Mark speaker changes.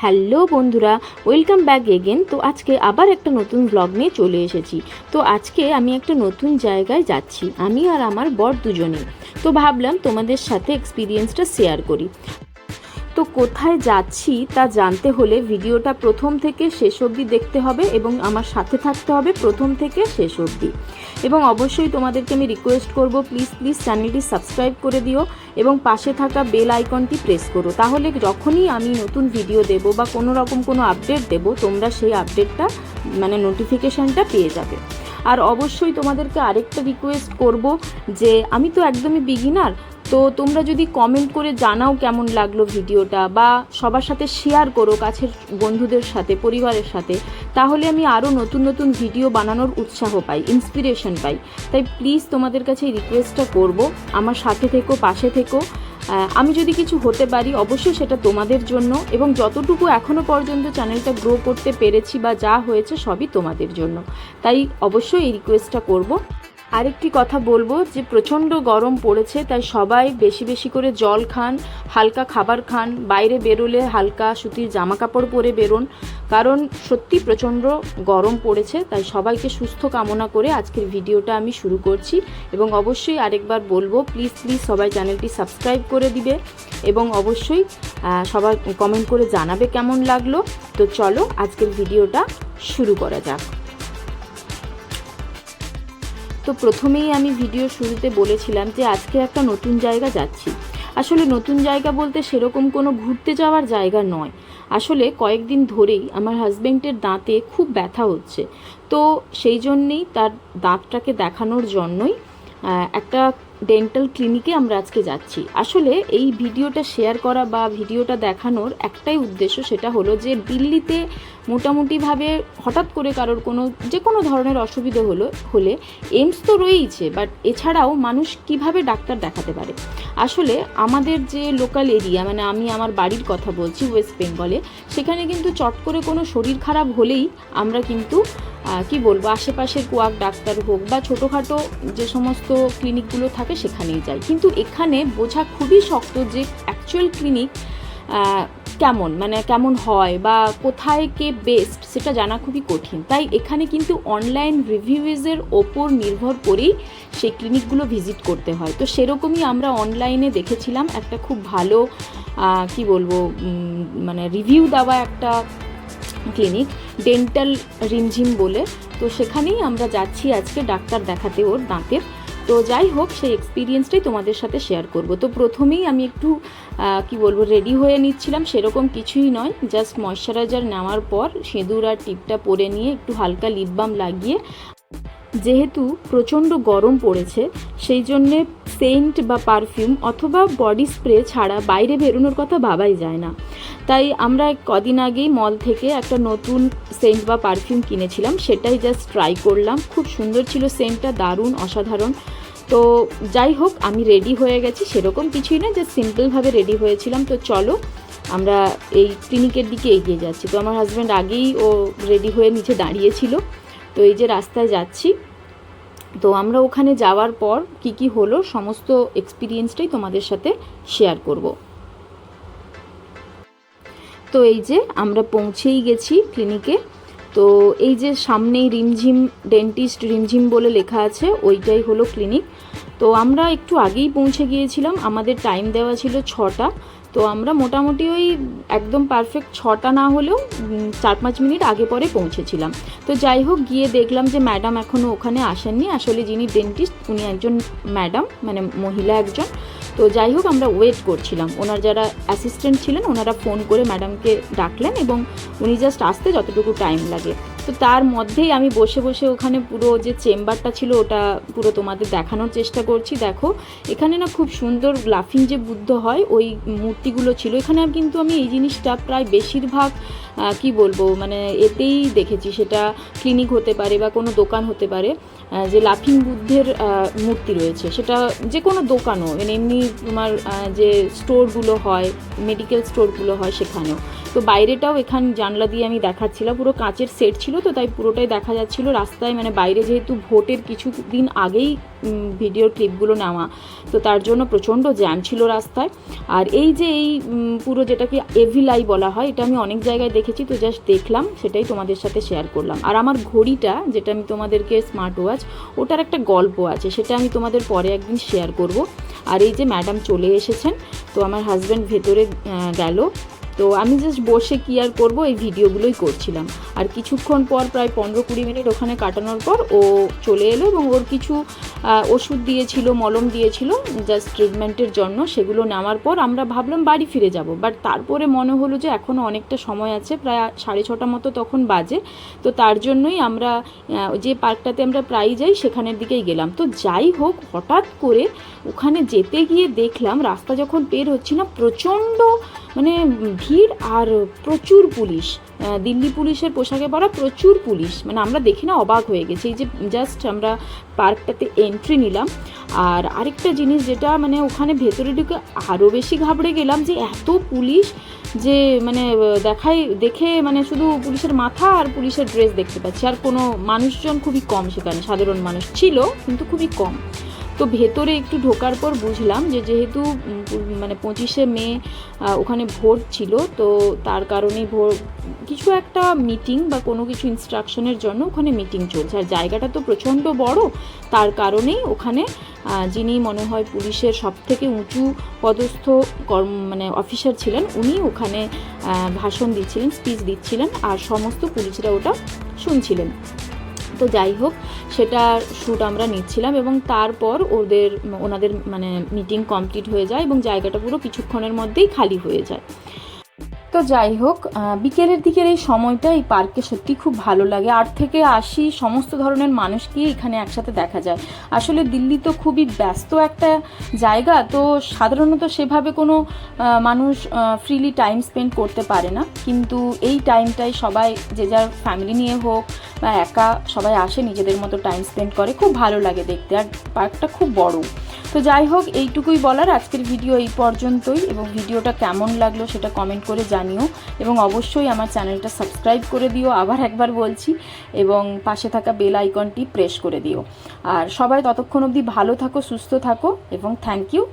Speaker 1: Hello বন্ধুরা, welcome back again. তো আজকে আবার একটা নতুন ব্লগ নিয়ে চলে এসেছি। তো আজকে আমি একটা নতুন জায়গায় যাচ্ছি, আমি আর আমার বর দুজনেই। তো ভাবলাম তোমাদের সাথে এক্সপিরিয়েন্সটা শেয়ার করি। তো কোথায় যাচ্ছি তা জানতে হলে ভিডিওটা প্রথম থেকে শেষ অবধি দেখতে হবে এবং আমার সাথে থাকতে হবে প্রথম থেকে শেষ অবধি। এবং অবশ্যই তোমাদেরকে আমি রিকোয়েস্ট করব, প্লিজ চ্যানেলটি সাবস্ক্রাইব করে দিও এবং পাশে থাকা বেল আইকনটি প্রেস করো। তাহলে যখনই আমি নতুন ভিডিও দেব বা কোনো রকম কোনো আপডেট দেব, তোমরা সেই আপডেটটা নোটিফিকেশানটা পেয়ে যাবে। আর অবশ্যই তোমাদেরকে আরেকটা রিকোয়েস্ট করব যে আমি তো একদমই বিগিনার, তো তোমরা যদি কমেন্ট করে জানাও কেমন লাগলো ভিডিওটা, বা সবার সাথে শেয়ার করো, কাছের বন্ধুদের সাথে, পরিবারের সাথে, তাহলে আমি আরও নতুন নতুন ভিডিও বানানোর উৎসাহ পাই, ইন্সপিরেশন পাই। তাই প্লিজ তোমাদের কাছে এই রিকোয়েস্টটা করব, আমার সাথে থেকো, পাশে থেকো। আমি যদি কিছু হতে পারি অবশ্যই সেটা তোমাদের জন্য, এবং যতটুকু এখনও পর্যন্ত চ্যানেলটা গ্রো করতে পেরেছি বা যা হয়েছে সবই তোমাদের জন্য। তাই অবশ্যই এই রিকোয়েস্টটা করব। আরেকটি কথা বলবো যে প্রচণ্ড গরম পড়েছে, তাই সবাই বেশি বেশি করে জল খান, হালকা খাবার খান, বাইরে বেরোলে হালকা সুতির জামা কাপড় পরে বেরোন, কারণ সত্যি প্রচণ্ড গরম পড়েছে। তাই সবাইকে সুস্থ কামনা করে আজকের ভিডিওটা আমি শুরু করছি। এবং অবশ্যই আরেকবার বলবো, প্লিজ সবাই চ্যানেলটি সাবস্ক্রাইব করে দিবে এবং অবশ্যই সবাই কমেন্ট করে জানাবে কেমন লাগলো। তো চলো আজকের ভিডিওটা শুরু করা যাক। তো প্রথমেই আমি ভিডিও শুরুতে বলেছিলাম যে আজকে একটা নতুন জায়গা যাচ্ছি। আসলে নতুন জায়গা বলতে সেরকম কোনো ঘুরতে যাওয়ার জায়গা নয়। আসলে কয়েকদিন ধরেই আমার হাজব্যান্ডের দাঁতে খুব ব্যথা হচ্ছে। তো সেই জন্যেই তার দাঁতটাকে দেখানোর জন্যই একটা ডেন্টাল ক্লিনিকে আমরা আজকে যাচ্ছি। আসলে এই ভিডিওটা শেয়ার করা বা ভিডিওটা দেখানোর একটাই উদ্দেশ্য, সেটা হলো যে দিল্লিতে মোটামুটিভাবে হঠাৎ করে কারোর যে কোনো ধরনের অসুবিধা হলে এইমস তো রয়েইছে, বাট এছাড়াও মানুষ কিভাবে ডাক্তার দেখাতে পারে। আসলে আমাদের যে লোকাল এরিয়া, আমি আমার বাড়ির কথা বলছি, ওয়েস্ট বেঙ্গলে, সেখানে কিন্তু চট করে কোনো শরীর খারাপ হলেই আমরা কিন্তু আশেপাশের কোয়াক ডাক্তার হোক বা ছোটোখাটো যে সমস্ত ক্লিনিকগুলো থাকে সেখানেই যাই। কিন্তু এখানে বোঝা খুবই শক্ত যে অ্যাকচুয়াল ক্লিনিক কেমন হয় বা কোথায় কে বেস্ট সেটা জানা খুবই কঠিন। তাই এখানে কিন্তু অনলাইন রিভিউজের ওপর নির্ভর করেই সেই ক্লিনিকগুলো ভিজিট করতে হয়। তো সেরকমই আমরা অনলাইনে দেখেছিলাম একটা খুব ভালো রিভিউ দেওয়া একটা ক্লিনিক, ডেন্টাল রিমঝিম বলে। তো সেখানেই আমরা যাচ্ছি আজকে ডাক্তার দেখাতে ওর দাঁতের। তো যাই হোক, সেই এক্সপিরিয়েন্সটাই তোমাদের সাথে শেয়ার করব। তো প্রথমেই আমি একটু রেডি হয়ে নিচ্ছিলাম, সেরকম কিছুই নয়, জাস্ট ময়শ্চারাইজার নেওয়ার পর সিঁদুর আর টিপটা পরে নিয়ে একটু হালকা লিপ বাম লাগিয়ে, যেহেতু প্রচণ্ড গরম পড়েছে সেই জন্যে সেন্ট বা পারফিউম অথবা বডি স্প্রে ছাড়া বাইরে বেরোনোর কথা ভাবাই যায় না। তাই আমরা কদিন আগেই মল থেকে একটা নতুন সেন্ট বা পারফিউম কিনেছিলাম, সেটাই জাস্ট ট্রাই করলাম। খুব সুন্দর ছিল সেন্টটা, দারুণ, অসাধারণ। তো যাই হোক, আমি রেডি হয়ে গেছি, সেরকম কিছুই না, জাস্ট সিম্পলভাবে রেডি হয়েছিলাম। তো চলো আমরা এই ক্লিনিকের দিকে এগিয়ে যাচ্ছি। তো আমার হাজব্যান্ড আগেই ও রেডি হয়ে নিচে দাঁড়িয়েছিল। তো এই যে রাস্তায় যাচ্ছি, তো আমরা ওখানে যাওয়ার পর কি হলো সমস্ত এক্সপিরিয়েন্সটাই তোমাদের সাথে শেয়ার করব। তো এই যে আমরা পৌঁছেই গেছি ক্লিনিকে। তো এই যে সামনেই রিমঝিম ডেন্টিস্ট রিমঝিম বলে লেখা আছে, ওইটাই হলো ক্লিনিক। তো আমরা একটু আগেই পৌঁছে গিয়েছিলাম, আমাদের টাইম দেওয়া ছিল 6টা। তো আমরা মোটামুটি ওই একদম পারফেক্ট 6টা না হলেও 4-5 মিনিট আগে পরে পৌঁছেছিলাম। তো যাই হোক, গিয়ে দেখলাম যে ম্যাডাম এখনও ওখানে আসেননি। আসলে যিনি ডেন্টিস্ট উনি একজন ম্যাডাম, মহিলা একজন। তো যাই হোক, আমরা ওয়েট করছিলাম। ওনার যারা অ্যাসিস্ট্যান্ট ছিলেন ওনারা ফোন করে ম্যাডামকে ডাকলেন এবং উনি জাস্ট আসতে যতটুকু টাইম লাগে। তো তার মধ্যেই আমি বসে ওখানে পুরো যে চেম্বারটা ছিল ওটা পুরো তোমাদের দেখানোর চেষ্টা করছি। দেখো এখানে না খুব সুন্দর লাফিং যে বুদ্ধ হয় ওই মূর্তিগুলো ছিল এখানে, কিন্তু আমি এই জিনিসটা প্রায় বেশিরভাগ এতেই দেখেছি। সেটা ক্লিনিক হতে পারে বা কোনো দোকান হতে পারে, যে লাফিং বুদ্ধের মূর্তি রয়েছে, সেটা যে কোনো দোকানও, এমনি তোমার যে স্টোরগুলো হয়, মেডিকেল স্টোরগুলো হয় সেখানেও। তো তো বাইরেটাও এখানে জানলা দিয়ে আমি দেখাচ্ছিলাম, পুরো কাঁচের সেট ছিল তো তাই পুরোটাই দেখা যাচ্ছিল রাস্তায়, মানে বাইরে যেহেতু ভোটের কিছু দিন আগেই ভিডিওর ক্লিপগুলো নেওয়া, তো তার জন্য প্রচণ্ড জ্যাম ছিল রাস্তায়। আর এই যে এই পুরো যেটাকে এভিলাই বলা হয়, এটা আমি অনেক জায়গায় দেখেছি, তো জাস্ট দেখলাম, সেটাই তোমাদের সাথে শেয়ার করলাম। আর আমার ঘড়িটা যেটা আমি তোমাদেরকে স্মার্ট ওয়াচ, ওটার একটা গল্প আছে, সেটা আমি তোমাদের পরে একদিন শেয়ার করব। আর এই যে ম্যাডাম চলে এসেছেন, তো আমার হাজব্যান্ড ভেতরে গেল, তো আমি জাস্ট বসে কি আর করবো, এই ভিডিওগুলোই করছিলাম। আর কিছুক্ষণ পর প্রায় 15-20 মিনিট ওখানে কাটানোর পর ও চলে এলো এবং ওর কিছু ওষুধ দিয়েছিল, মলম দিয়েছিল জাস্ট ট্রিটমেন্টের জন্য, সেগুলো নেওয়ার পর আমরা ভাবলাম বাড়ি ফিরে যাব। বাট তারপরে মনে হলো যে এখনও অনেকটা সময় আছে, প্রায় 6:30 মতো তখন বাজে, তো তার জন্যই আমরা যে পার্কটাতে আমরা প্রায় যাই সেখানের দিকেই গেলাম। তো যাই হোক, হঠাৎ করে ওখানে যেতে গিয়ে দেখলাম রাস্তা যখন পের হচ্ছি না, প্রচণ্ড মানে ভিড় আর প্রচুর পুলিশ, দিল্লি পুলিশের পোশাকে পরা প্রচুর পুলিশ, মানে আমরা দেখি না অবাক হয়ে গেছি। এই যে জাস্ট আমরা পার্কটাতে এন্ট্রি নিলাম। আর আরেকটা জিনিস যেটা মানে ওখানে ভেতরে ঢুকে আরও বেশি ঘাবড়ে গেলাম, যে এত পুলিশ, যে মানে দেখে মানে শুধু পুলিশের মাথা আর পুলিশের ড্রেস দেখতে পাচ্ছি, আর কোনো মানুষজন খুবই কম, সেখানে সাধারণ মানুষ ছিল কিন্তু খুবই কম। তো ভেতরে একটু ঢোকার পর বুঝলাম যে যেহেতু মানে 25শে মে ওখানে ভোট ছিল, তো তার কারণেই কিছু একটা মিটিং বা কোনো কিছু ইনস্ট্রাকশনের জন্য ওখানে মিটিং চলছে। আর জায়গাটা তো প্রচণ্ড বড়, তার কারণেই ওখানে যিনি মনে হয় পুলিশের সবথেকে উঁচু পদস্থ মানে অফিসার ছিলেন, উনি ওখানে ভাষণ দিচ্ছিলেন, স্পিচ দিচ্ছিলেন, আর সমস্ত পুলিশরা ওটা শুনছিলেন। তো যাই হোক, সেটা শ্যুট আমরা নিচ্ছিলাম এবং তারপর ওনাদের মানে মিটিং কমপ্লিট হয়ে যায় এবং জায়গাটা পুরো কিছুক্ষণের মধ্যেই খালি হয়ে যায়। তো যাই হোক, বিকেলের দিকের এই সময়টা এই পার্কে সত্যি খুব ভালো লাগে। 8 থেকে 80 সমস্ত ধরনের মানুষকে এখানে একসাথে দেখা যায়। আসলে দিল্লি তো খুবই ব্যস্ত একটা জায়গা, তো সাধারণত সেভাবে কোনো মানুষ ফ্রিলি টাইম স্পেন্ড করতে পারে না, কিন্তু এই টাইমটাই সবাই যে যার ফ্যামিলি নিয়ে হোক বা একা সবাই আসে, নিজেদের মতো টাইম স্পেন্ড করে, খুব ভালো লাগে দেখতে। আর পার্কটা খুব বড়। তো যাই হোক, এইটুকুই বলার, আজকের ভিডিও এই পর্যন্তই, এবং ভিডিওটা কেমন লাগলো সেটা কমেন্ট করে জানিও, এবং অবশ্যই আমার চ্যানেলটা সাবস্ক্রাইব করে দিও, আবার একবার বলছি, এবং পাশে থাকা বেল আইকনটি প্রেস করে দিও। আর সবাই ততক্ষণ অবধি ভালো থাকো, সুস্থ থাকো, এবং থ্যাংক ইউ।